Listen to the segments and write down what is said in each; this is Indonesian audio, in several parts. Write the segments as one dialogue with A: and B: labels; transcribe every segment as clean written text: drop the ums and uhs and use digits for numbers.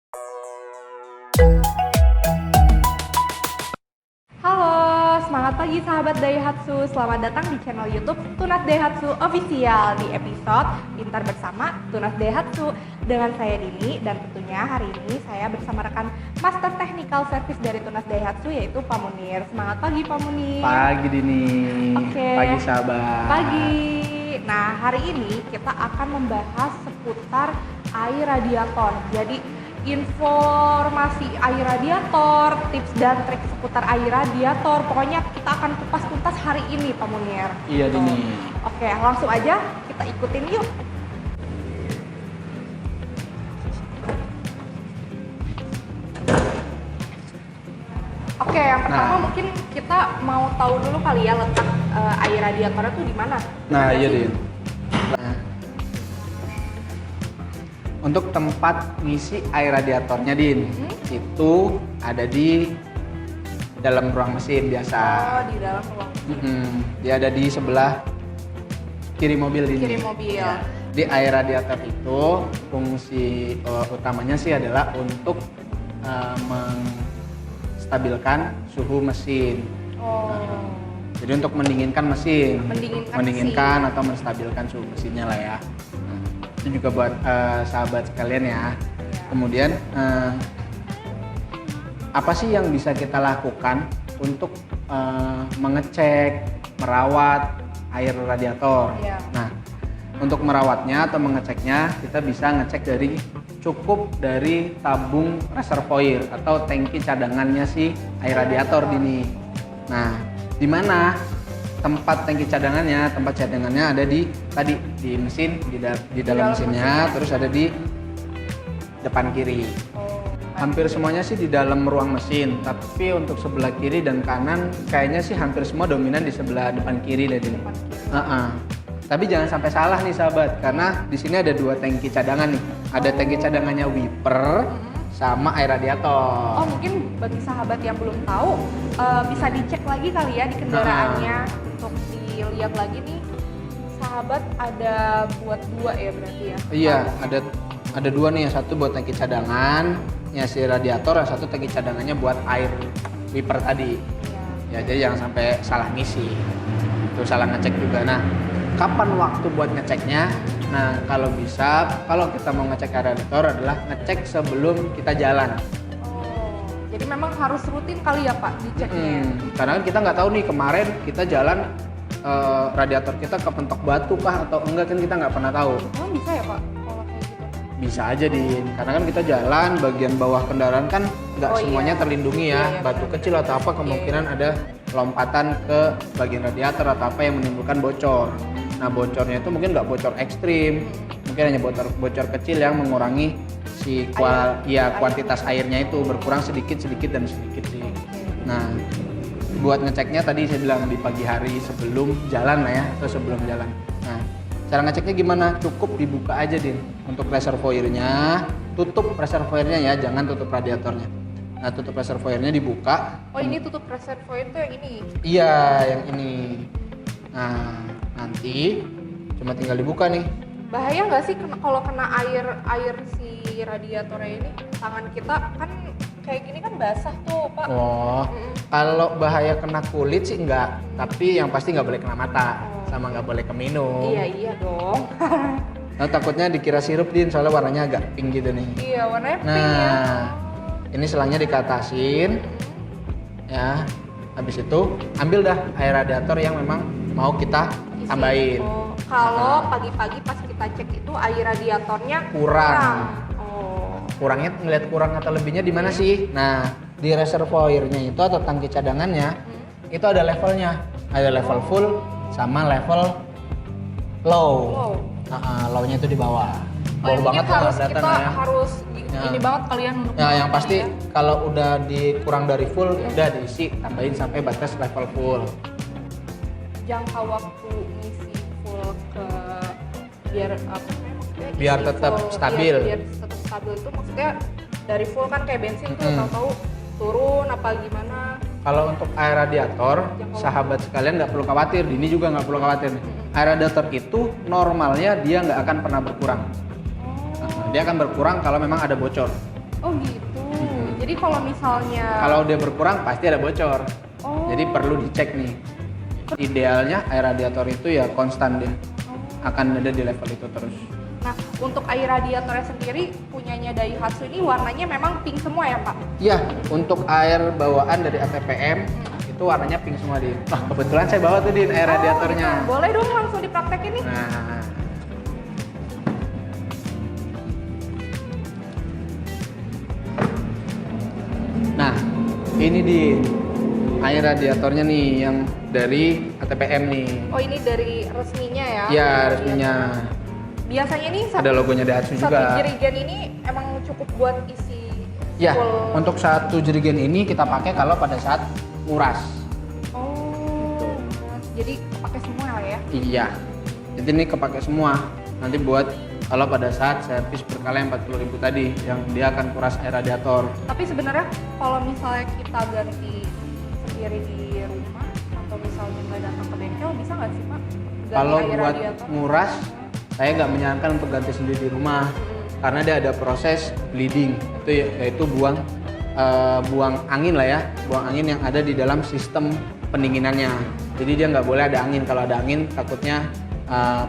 A: Halo, semangat pagi sahabat Daihatsu. Selamat datang di channel YouTube Tunas Daihatsu Official di episode Pintar Bersama Tunas Daihatsu dengan saya Dini, dan tentunya hari ini saya bersama rekan Master Technical Service dari Tunas Daihatsu yaitu Pak Munir. Semangat pagi Pak Munir.
B: Pagi Dini.
A: Oke.
B: Pagi sahabat.
A: Pagi. Nah, hari ini kita akan membahas seputar air radiator. Jadi informasi air radiator, tips dan trik seputar air radiator. Pokoknya kita akan kupas tuntas hari ini, Pak Munir.
B: Iya Dini.
A: Oke, langsung aja kita ikutin yuk. Oke, yang pertama mungkin kita mau tahu dulu kali ya letak air radiatornya tuh di mana?
B: Nah,
A: Ada
B: iya
A: sih?
B: Din. Nah, untuk tempat ngisi air radiatornya Din, itu ada di dalam ruang mesin biasa.
A: Oh, di dalam ruang
B: Dia ada di sebelah kiri mobil Din.
A: kiri mobil.
B: Ya. Di air radiator itu fungsi utamanya sih adalah untuk menstabilkan suhu mesin.
A: Oh.
B: Jadi untuk mendinginkan mesin,
A: Mendinginkan
B: atau menstabilkan suhu mesinnya lah ya. Nah, itu juga buat sahabat sekalian ya. Kemudian apa sih yang bisa kita lakukan untuk mengecek, merawat air radiator?
A: Iya.
B: Nah, untuk merawatnya atau mengeceknya kita bisa ngecek cukup dari tabung reservoir atau tangki cadangannya si air radiator Dini. Nah, di mana tempat tangki cadangannya? Tempat cadangannya ada di mesin, di dalam mesinnya, terus ada di depan kiri.
A: Oh.
B: Hampir semuanya sih di dalam ruang mesin, tapi untuk sebelah kiri dan kanan kayaknya sih hampir semua dominan di sebelah depan kiri deh Dini.
A: Depan kiri.
B: Tapi jangan sampai salah nih sahabat, karena di sini ada dua tangki cadangan nih. Ada tangki cadangannya wiper sama air radiator.
A: Oh, mungkin bagi sahabat yang belum tahu bisa dicek lagi kali ya di kendaraannya untuk dilihat lagi nih. Sahabat ada buat dua ya berarti ya?
B: Iya, ada dua nih, yang satu buat tangki cadangan, ya si radiator, yang satu tangki cadangannya buat air wiper tadi.
A: Iya.
B: Ya, jadi jangan sampai salah ngisi. Terus salah ngecek juga. Nah, kapan waktu buat ngeceknya? Nah, kalau kita mau ngecek radiator adalah ngecek sebelum kita jalan.
A: Oh, jadi memang harus rutin kali ya Pak diceknya?
B: Karena kan kita nggak tahu nih kemarin kita jalan radiator kita kepentok batu kah atau enggak, kan kita nggak pernah tahu.
A: Emang bisa ya Pak kalau kayak gitu?
B: Bisa aja Din, karena kan kita jalan bagian bawah kendaraan kan nggak semuanya terlindungi ya.
A: Iya,
B: Batu
A: benar.
B: kecil atau apa kemungkinan ada lompatan ke bagian radiator atau apa yang menimbulkan bocor. Nah, bocornya itu mungkin nggak bocor ekstrim, mungkin hanya bocor kecil yang mengurangi si kuantitas airnya itu berkurang sedikit sih. Nah, buat ngeceknya tadi saya bilang di pagi hari sebelum jalan lah ya, atau sebelum jalan. Nah, cara ngeceknya gimana? Cukup dibuka aja Din untuk reservoirnya, tutup reservoirnya ya, jangan tutup radiatornya. Nah, tutup reservoirnya dibuka.
A: Oh, ini tutup reservoir itu yang ini?
B: Iya, yang ini. Nah, nanti cuma tinggal dibuka nih.
A: Bahaya nggak sih kalau kena air si radiatornya ini? Tangan kita kan kayak gini kan basah tuh Pak.
B: Oh, kalau bahaya kena kulit sih enggak, tapi yang pasti nggak boleh kena mata, sama nggak boleh keminum.
A: Iya dong.
B: Nah, takutnya dikira sirup Din, soalnya warnanya agak pink gitu nih.
A: Iya, warnanya pink
B: Nah,
A: ya.
B: ini selangnya dikatasin, ya. Habis itu ambil dah air radiator yang memang mau kita tambahin.
A: Oh, kalau pagi-pagi pas kita cek itu air radiatornya
B: Kurang.
A: Oh.
B: Kurangnya ngeliat kurang atau lebihnya di mana sih? Nah, di reservoirnya itu atau tangki cadangannya itu ada levelnya. Ada level full sama level low. Low-nya itu di bawah.
A: Oh,
B: Bawah banget tuh
A: harus
B: nggak
A: kita
B: kelihatan ya.
A: harus ini banget kalian untuk
B: Nah, yang pasti kalau udah kurang dari full, udah diisi, tambahin sampai batas level full.
A: jangka waktu ngisi full ke biar apa namanya,
B: Biar
A: isi
B: tetap
A: full,
B: stabil.
A: biar tetap stabil itu maksudnya dari full kan kayak bensin tuh tahu-tahu turun apa gimana.
B: Kalau untuk air radiator, sahabat sekalian nggak perlu khawatir, Dini juga nggak perlu khawatir nih. Air radiator itu normalnya dia nggak akan pernah berkurang. Nah, dia akan berkurang kalau memang ada bocor.
A: Oh gitu. Jadi kalau misalnya
B: Kalau dia berkurang pasti ada bocor.
A: Oh.
B: Jadi perlu dicek nih. Idealnya air radiator itu ya konstan dia. Akan ada di level itu terus.
A: Nah, untuk air radiatornya sendiri punyanya Daihatsu ini warnanya memang pink semua ya, Pak?
B: Iya, untuk air bawaan dari ATPM itu warnanya pink semua, Din. Wah, kebetulan saya bawa tuh, Din, air radiatornya.
A: Gitu. Boleh dong langsung dipraktekin nih.
B: Nah, ini Din, air radiatornya nih yang dari ATPM nih.
A: Oh, ini dari resminya ya?
B: Iya, resminya.
A: Biasanya ini
B: Ada logonya Daihatsu
A: satu
B: juga.
A: jerigen ini emang cukup buat isi
B: Ya,
A: full.
B: untuk satu jerigen ini kita pakai kalau pada saat nguras.
A: Oh, jadi pakai semua lah ya?
B: Iya. Jadi ini kepake semua. Nanti buat kalau pada saat servis berkala yang 40.000 tadi yang dia akan kuras air radiator.
A: Tapi sebenarnya kalau misalnya kita ganti sendiri di rumah atau misalnya nggak datang ke bengkel, bisa nggak sih, Pak? Ganti
B: Kalau
A: air
B: buat
A: radiator?
B: nguras, saya nggak menyarankan untuk ganti sendiri di rumah karena dia ada proses bleeding, yaitu buang angin lah ya, buang angin yang ada di dalam sistem pendinginannya. Jadi dia nggak boleh ada angin. Kalau ada angin, takutnya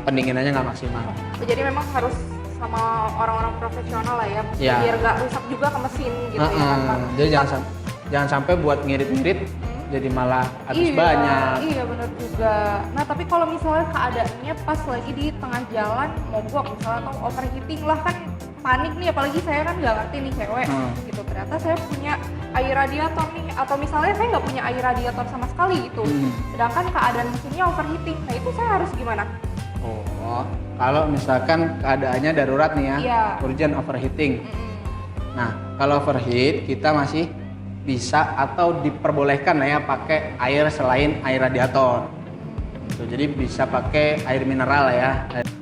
B: pendinginannya nggak maksimal.
A: Jadi memang harus sama orang-orang profesional lah ya,
B: Ya.
A: biar nggak rusak juga ke mesin gitu ya kan, Pak?
B: Jadi jangan sampai buat ngirit-ngirit jadi malah habis banyak.
A: Iya benar juga. Nah tapi kalau misalnya keadaannya pas lagi di tengah jalan mogok misalnya atau overheating lah kan panik nih, apalagi saya kan nggak ngerti nih cewek gitu, ternyata saya punya air radiator nih, atau misalnya saya nggak punya air radiator sama sekali gitu, sedangkan keadaan mesinnya overheating, nah itu saya harus gimana?
B: Oh, kalau misalkan keadaannya darurat nih ya,
A: Iya.
B: urgent overheating. Nah, kalau overheat kita masih bisa atau diperbolehkan lah ya pakai air selain air radiator. Tuh, jadi bisa pakai air mineral lah ya.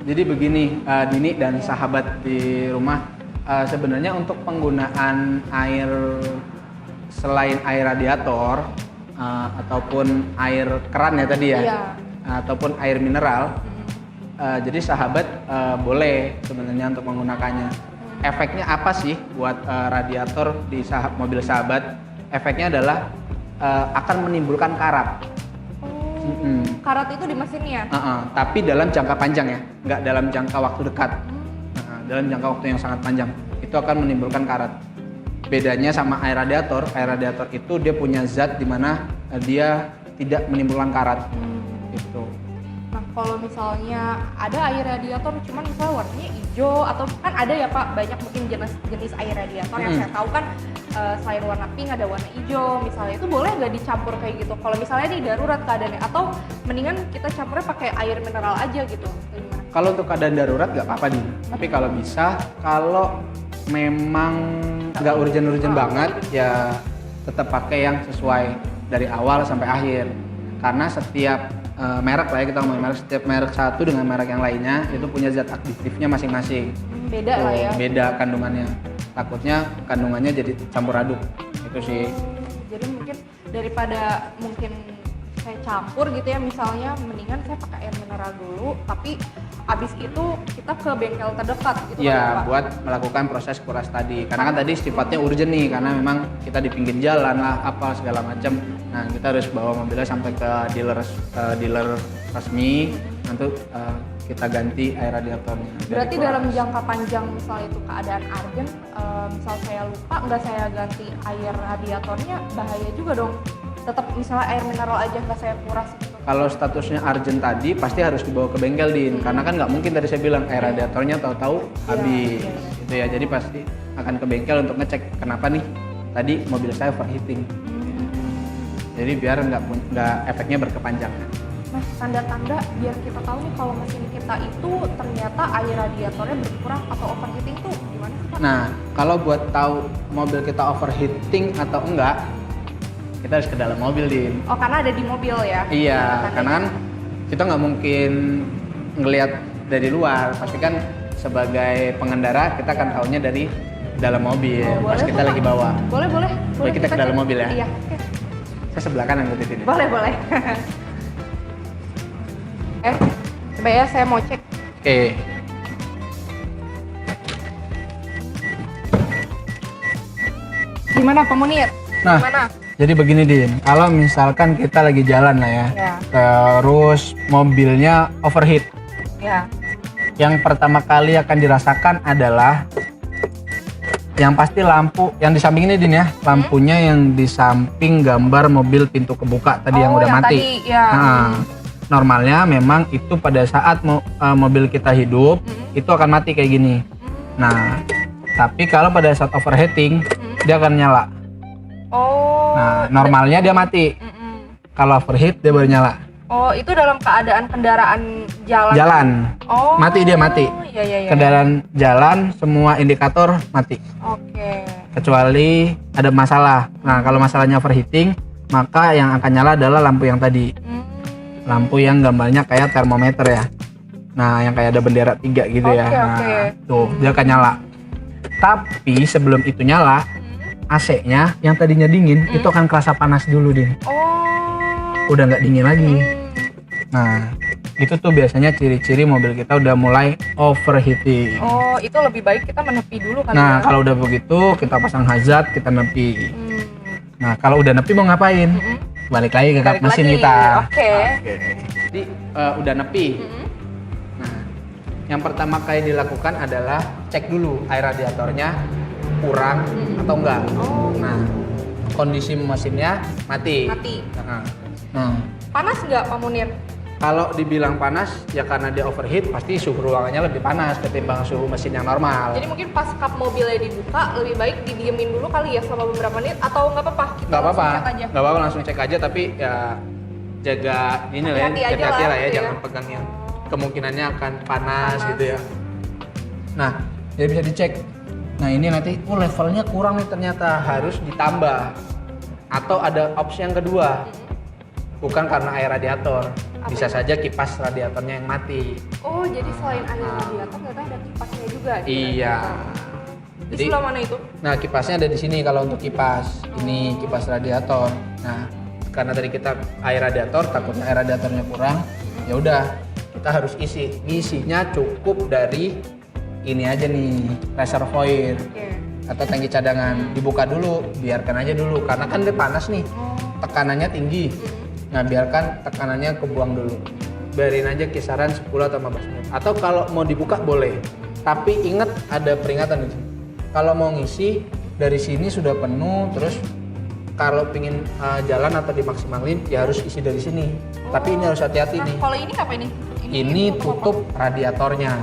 B: Jadi begini, Dini dan sahabat di rumah, sebenarnya untuk penggunaan air selain air radiator ataupun air keran ya tadi ya,
A: Iya.
B: ataupun air mineral. Jadi sahabat boleh sebenarnya untuk menggunakannya. Efeknya apa sih buat radiator di mobil sahabat? Efeknya adalah akan menimbulkan karat.
A: Karat itu di mesinnya?
B: Tapi dalam jangka panjang ya, nggak dalam jangka waktu dekat. Dalam jangka waktu yang sangat panjang, itu akan menimbulkan karat. Bedanya sama air radiator itu dia punya zat di mana dia tidak menimbulkan karat. Gitu.
A: Nah kalau misalnya ada air radiator cuman misalnya warnanya hijau, atau kan ada ya Pak banyak mungkin jenis air radiator yang saya tahu kan selain warna pink ada warna hijau misalnya, itu boleh nggak dicampur kayak gitu kalau misalnya ini darurat keadaannya, atau mendingan kita campurnya pakai air mineral aja gitu? Gimana?
B: Kalau untuk keadaan darurat nggak apa-apa nih, tapi kalau bisa, kalau memang nggak urgent banget ya tetap pakai yang sesuai dari awal sampai akhir, karena setiap merek lah ya, kita ngomongin merek, setiap merek satu dengan merek yang lainnya itu punya zat aktifnya masing-masing.
A: Beda lah ya.
B: Beda kandungannya. Takutnya kandungannya jadi campur aduk. Itu sih.
A: Jadi mungkin daripada mungkin saya campur gitu ya, misalnya mendingan saya pakai air mineral dulu, tapi abis itu kita ke bengkel terdekat gitu kan,
B: Ya,
A: Pak?
B: buat melakukan proses kuras tadi. Karena kan tadi sifatnya urgent nih, karena memang kita di pinggir jalan lah, apa segala macam. Nah, kita harus bawa mobilnya sampai ke dealer resmi, nanti kita ganti air radiatornya.
A: Berarti dalam jangka panjang misalnya itu keadaan urgent, misal saya lupa nggak saya ganti air radiatornya, bahaya juga dong. Tetap misalnya air mineral aja nggak saya kuras gitu.
B: Kalau statusnya urgent tadi pasti harus dibawa ke bengkel, Din, karena kan nggak mungkin tadi saya bilang air radiatornya tahu-tahu habis. Gitu ya, jadi pasti akan ke bengkel untuk ngecek kenapa nih tadi mobil saya overheating. Jadi biar nggak efeknya berkepanjangan.
A: Nah, tanda-tanda biar kita tahu nih kalau mesin kita itu ternyata air radiatornya berkurang atau overheating tuh gimana sih, Pak?
B: Nah, kalau buat tahu mobil kita overheating atau enggak, kita harus ke dalam mobil, Din.
A: Oh, karena ada di mobil ya?
B: Iya,
A: Tandanya.
B: karena kan kita nggak mungkin ngelihat dari luar. Pasti kan sebagai pengendara kita akan tahunya dari dalam mobil.
A: Oh,
B: pas
A: boleh
B: kita
A: tuh,
B: lagi
A: Pak.
B: bawa.
A: Boleh.
B: Boleh kita ke dalam
A: cek.
B: mobil ya?
A: Iya, oke.
B: Saya sebelah kanan berarti sini.
A: Boleh. Coba ya, saya mau cek.
B: Oke.
A: Gimana Pak Munir?
B: Nah,
A: Gimana?
B: jadi begini Din, kalau misalkan kita lagi jalan lah ya,
A: Ya.
B: terus mobilnya overheat,
A: Ya.
B: yang pertama kali akan dirasakan adalah yang pasti lampu yang di samping ini Din ya, lampunya yang di samping gambar mobil pintu kebuka tadi yang udah mati.
A: Tadi, ya.
B: Nah, normalnya memang itu pada saat mobil kita hidup itu akan mati kayak gini. Nah, tapi kalau pada saat overheating dia akan nyala.
A: Oh.
B: Nah, normalnya dia mati. Kalau overheat dia baru nyala.
A: Oh, itu dalam keadaan kendaraan jalan.
B: Jalan.
A: Oh.
B: Mati dia mati.
A: Iya, iya, iya.
B: Kendaraan jalan semua indikator mati.
A: Oke.
B: Kecuali ada masalah. Nah, kalau masalahnya overheating, maka yang akan nyala adalah lampu yang tadi. Lampu yang gambarnya kayak termometer ya. Nah, yang kayak ada bendera 3 gitu ya.
A: Oke,
B: Nah,
A: oke.
B: tuh dia akan nyala. Tapi sebelum itu nyala, AC-nya yang tadinya dingin itu akan kerasa panas dulu, Din.
A: Oh.
B: Udah nggak dingin lagi. Nah, itu tuh biasanya ciri-ciri mobil kita udah mulai overheating.
A: Oh, itu lebih baik kita menepi dulu kan.
B: Nah,
A: ya?
B: kalau udah begitu kita pasang hazard, kita nepi.
A: Hmm.
B: Nah, kalau udah nepi mau ngapain? Balik lagi ke kap
A: Balik
B: mesin
A: lagi.
B: kita.
A: Oke.
B: Jadi udah nepi. Nah, yang pertama kali dilakukan adalah cek dulu air radiatornya kurang atau enggak. Nah, kondisi mesinnya mati.
A: Mati.
B: Nah,
A: Panas nggak Pak Munir?
B: kalau dibilang panas ya karena dia overheat pasti suhu ruangannya lebih panas ketimbang suhu mesin yang normal.
A: Jadi mungkin pas kap mobilnya dibuka lebih baik didiemin dulu kali ya selama beberapa menit atau nggak apa-apa? Kita
B: Nggak apa-apa,
A: langsung cek aja.
B: nggak apa-apa langsung cek aja tapi ya jaga ini lah ya,
A: Hati-hati aja
B: hati-hati
A: lah
B: lah ya,
A: gitu
B: jangan
A: ya.
B: pegang yang kemungkinannya akan panas
A: Panas.
B: gitu ya. Nah, jadi bisa dicek. Nah ini nanti, levelnya kurang nih ternyata harus ditambah. Atau ada opsi yang kedua, bukan karena air radiator, bisa saja kipas radiatornya yang mati.
A: Oh, jadi selain air radiator ternyata ada kipasnya juga. di
B: Iya.
A: radiator. Di
B: Jadi,
A: sebelah mana itu?
B: nah kipasnya ada di sini kalau untuk kipas. Ini kipas radiator. Nah, karena tadi kita air radiator, takutnya air radiatornya kurang, ya udah kita harus isi. Ngisinya cukup dari ini aja nih, reservoir
A: Oke.
B: atau tangki cadangan. Dibuka dulu, biarkan aja dulu karena kan dia panas nih. Tekanannya tinggi. Nah, biarkan tekanannya kebuang dulu. Biarin aja kisaran 10 atau 15 menit. Atau kalau mau dibuka boleh. Tapi ingat ada peringatan di sini. Kalau mau ngisi dari sini sudah penuh, terus kalau pingin jalan atau dimaksimalin ya harus isi dari sini. Tapi ini harus hati-hati
A: Nah,
B: nih.
A: kalau ini apa ini?
B: Ini
A: apa?
B: tutup radiatornya.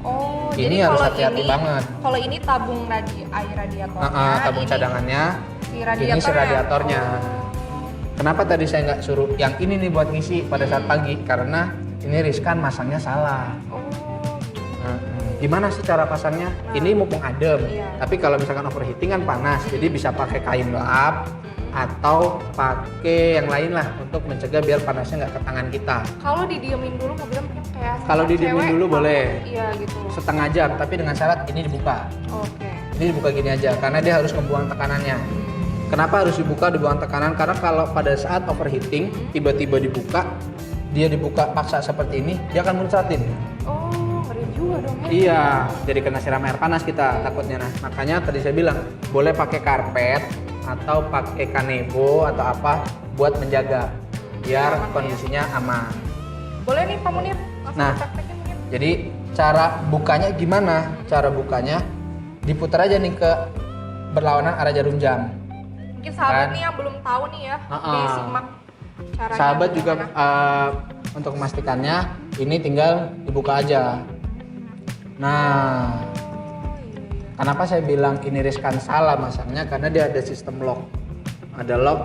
A: Oh,
B: Ini
A: jadi
B: harus
A: kalau
B: hati-hati
A: ini-
B: banget.
A: Kalau ini tabung air radiatornya.
B: Tabung
A: ini
B: cadangannya.
A: Si
B: Ini si radiatornya.
A: Oh.
B: Kenapa tadi saya nggak suruh yang ini nih buat ngisi pada saat pagi? Karena ini riskan masangnya salah.
A: Oh.
B: Nah, gimana sih cara pasangnya? Ini mumpung adem,
A: Iya.
B: tapi kalau misalkan overheating kan panas, jadi bisa pakai kain lap atau pakai yang lain lah untuk mencegah biar panasnya nggak ke tangan kita.
A: Kalau didiemin dulu mobilnya mungkin kayak
B: Kalau
A: sama
B: didiemin
A: cewek,
B: dulu
A: mau-
B: boleh.
A: Iya gitu.
B: Setengah jam, tapi dengan syarat ini dibuka.
A: Oke.
B: Ini dibuka gini aja, karena dia harus membuang tekanannya. Kenapa harus dibuang tekanan? Karena kalau pada saat overheating tiba-tiba dibuka, dia dibuka paksa seperti ini, dia akan muncatin.
A: Oh, ngeri juga dong ya.
B: Iya, jadi kena siram air panas kita takutnya. Nah, makanya tadi saya bilang boleh pakai karpet atau pakai kanebo atau apa buat menjaga biar
A: Aman,
B: kondisinya aman.
A: Boleh nih Pak Munir, langsung
B: Nah.
A: praktekin mungkin.
B: Jadi cara bukanya gimana? Cara bukanya diputar aja nih ke berlawanan arah jarum jam.
A: Mungkin sahabat
B: Kan?
A: nih yang belum tahu nih ya, disimak caranya.
B: Sahabat juga
A: gimana.
B: untuk memastikannya ini tinggal dibuka aja. Nah, kenapa saya bilang ini riskan salah masangnya? Karena dia ada sistem lock. Ada lock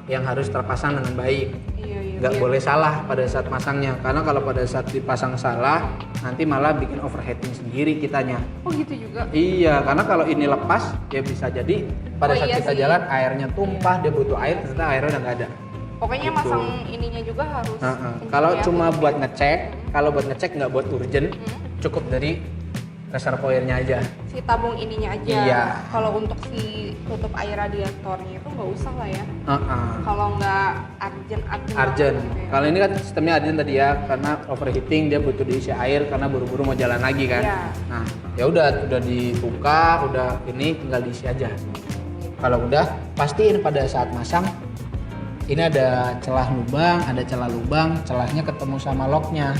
B: yang harus terpasang dengan baik.
A: Iya, iya.
B: Nggak
A: biar-
B: boleh salah pada saat masangnya. Karena kalau pada saat dipasang salah, nanti malah bikin overheating sendiri kitanya.
A: Oh gitu juga.
B: Iya, karena kalau ini lepas, ya bisa jadi pada
A: Oh,
B: saat
A: iya
B: kita
A: sih.
B: jalan airnya tumpah, dia butuh air, ternyata airnya udah nggak ada.
A: Pokoknya
B: Gitu.
A: masang ininya juga harus.
B: Kalau
A: kenceng ya.
B: cuma buat ngecek, kalau buat ngecek nggak buat urgent, cukup dari reservoirnya aja.
A: Si tabung ininya aja.
B: Iya.
A: Kalau untuk si tutup air radiatornya itu nggak usah lah ya.
B: Heeh.
A: Kalau nggak urgent
B: Urgent.
A: gitu ya.
B: Kalau ini kan sistemnya urgent tadi ya, karena overheating dia butuh diisi air karena buru-buru mau jalan lagi kan.
A: Iya.
B: Nah, ya udah dibuka, udah ini tinggal diisi aja. Kalau udah, pastiin pada saat masang ini ada celah lubang, celahnya ketemu sama locknya.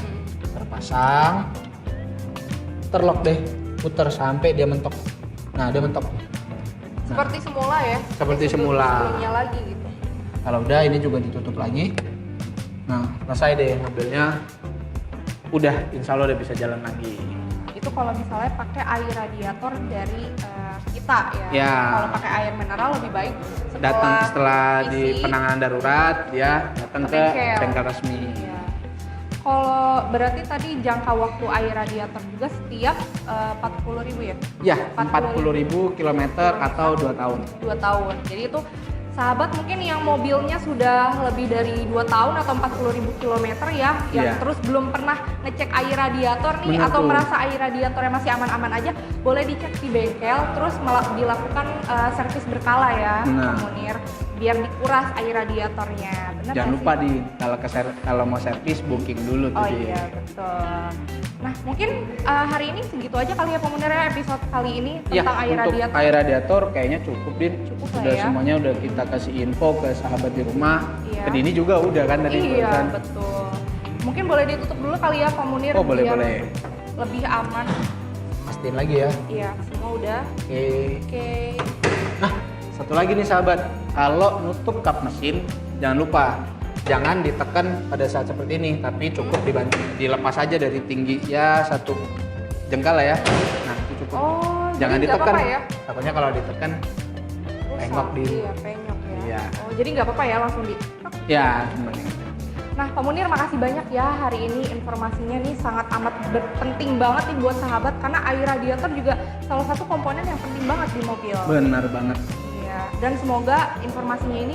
B: Terpasang, terlock deh, puter sampai dia mentok. Nah, dia mentok. Nah,
A: Seperti semula ya.
B: seperti semula.
A: Sebelumnya lagi gitu.
B: Kalau udah, ini juga ditutup lagi. Nah, selesai deh mobilnya. Udah, insya Allah udah bisa jalan lagi.
A: Itu kalau misalnya pakai air radiator dari kita ya.
B: Ya.
A: Kalau pakai air mineral lebih baik
B: Setelah
A: isi,
B: di penanganan darurat, dia datang ke bengkel resmi.
A: Iya. Kalau berarti tadi jangka waktu air radiator juga setiap 40.000 ya?
B: Ya, 40.000 kilometer atau 2 tahun.
A: 2 tahun. Jadi itu sahabat mungkin yang mobilnya sudah lebih dari 2 tahun atau 40.000 kilometer ya, yang
B: Iya.
A: terus belum pernah ngecek air radiator nih,
B: Bener
A: atau
B: tuh.
A: merasa air radiatornya masih aman-aman aja, boleh dicek di bengkel, terus dilakukan servis berkala ya,
B: Nah.
A: Pak Munir, biar dikuras air radiatornya. Bener
B: Jangan
A: nggak
B: lupa
A: sih?
B: kalau mau servis booking dulu tuh
A: Oh
B: Din.
A: iya, betul. Nah, mungkin hari ini segitu aja kali ya Pak Munir ya, episode kali ini
B: Ya,
A: tentang air
B: untuk
A: radiator.
B: air radiator kayaknya cukup Din.
A: Cukup lah
B: Udah
A: ya.
B: semuanya udah kita kasih info ke sahabat di rumah.
A: Iya.
B: Ke Dini juga udah kan tadi
A: Iya,
B: barusan.
A: betul. Mungkin boleh ditutup dulu kali ya Pak Munir,
B: Oh, boleh,
A: biar
B: boleh.
A: lebih aman.
B: Pastiin lagi ya.
A: Iya, semua udah.
B: Oke.
A: Oke.
B: Nah, satu lagi nih sahabat, kalau nutup kap mesin jangan lupa jangan ditekan pada saat seperti ini, tapi cukup dilepas aja dari tinggi ya 1 jengkal lah ya. Nah, itu cukup.
A: Oh,
B: Jangan
A: jadi nggak
B: ditekan.
A: apa-apa ya?
B: Takutnya kalau ditekan
A: Rusak.
B: Pengok di.
A: Iya, penyok ya.
B: Iya.
A: Oh, jadi nggak apa-apa ya langsung di.
B: Ya, sebenarnya.
A: Nah, Pak Munir makasih banyak ya hari ini, informasinya nih sangat amat penting banget nih buat sahabat, karena air radiator juga salah satu komponen yang penting banget di mobil.
B: Benar banget.
A: Iya, dan semoga informasinya ini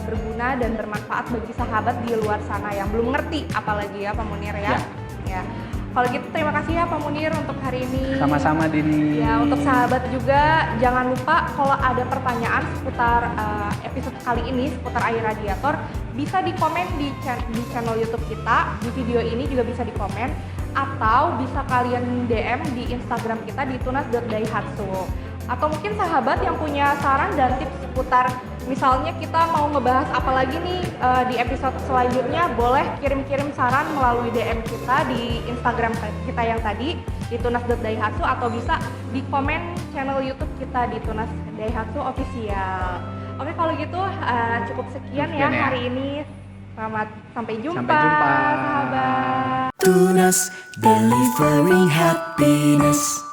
A: berguna dan bermanfaat bagi sahabat di luar sana yang belum ngerti, apalagi ya Pak Munir ya. Ya. Kalau gitu terima kasih ya Pak Munir untuk hari ini.
B: Sama-sama Dini.
A: Ya, untuk sahabat juga jangan lupa kalau ada pertanyaan seputar episode kali ini seputar air radiator, bisa dikomen di channel YouTube kita. Di video ini juga bisa dikomen, atau bisa kalian DM di Instagram kita di tunas.daihatsu. Atau mungkin sahabat yang punya saran dan tips seputar, misalnya kita mau ngebahas apa lagi nih di episode selanjutnya, boleh kirim-kirim saran melalui DM kita di Instagram kita yang tadi di tunas.daihatsu, atau bisa di komen channel YouTube kita di Tunas Daihatsu Official. Oke, kalau gitu cukup sekian ya hari ini. Selamat sampai jumpa,
B: Sampai jumpa.
A: sahabat.
C: Tunas delivering happiness.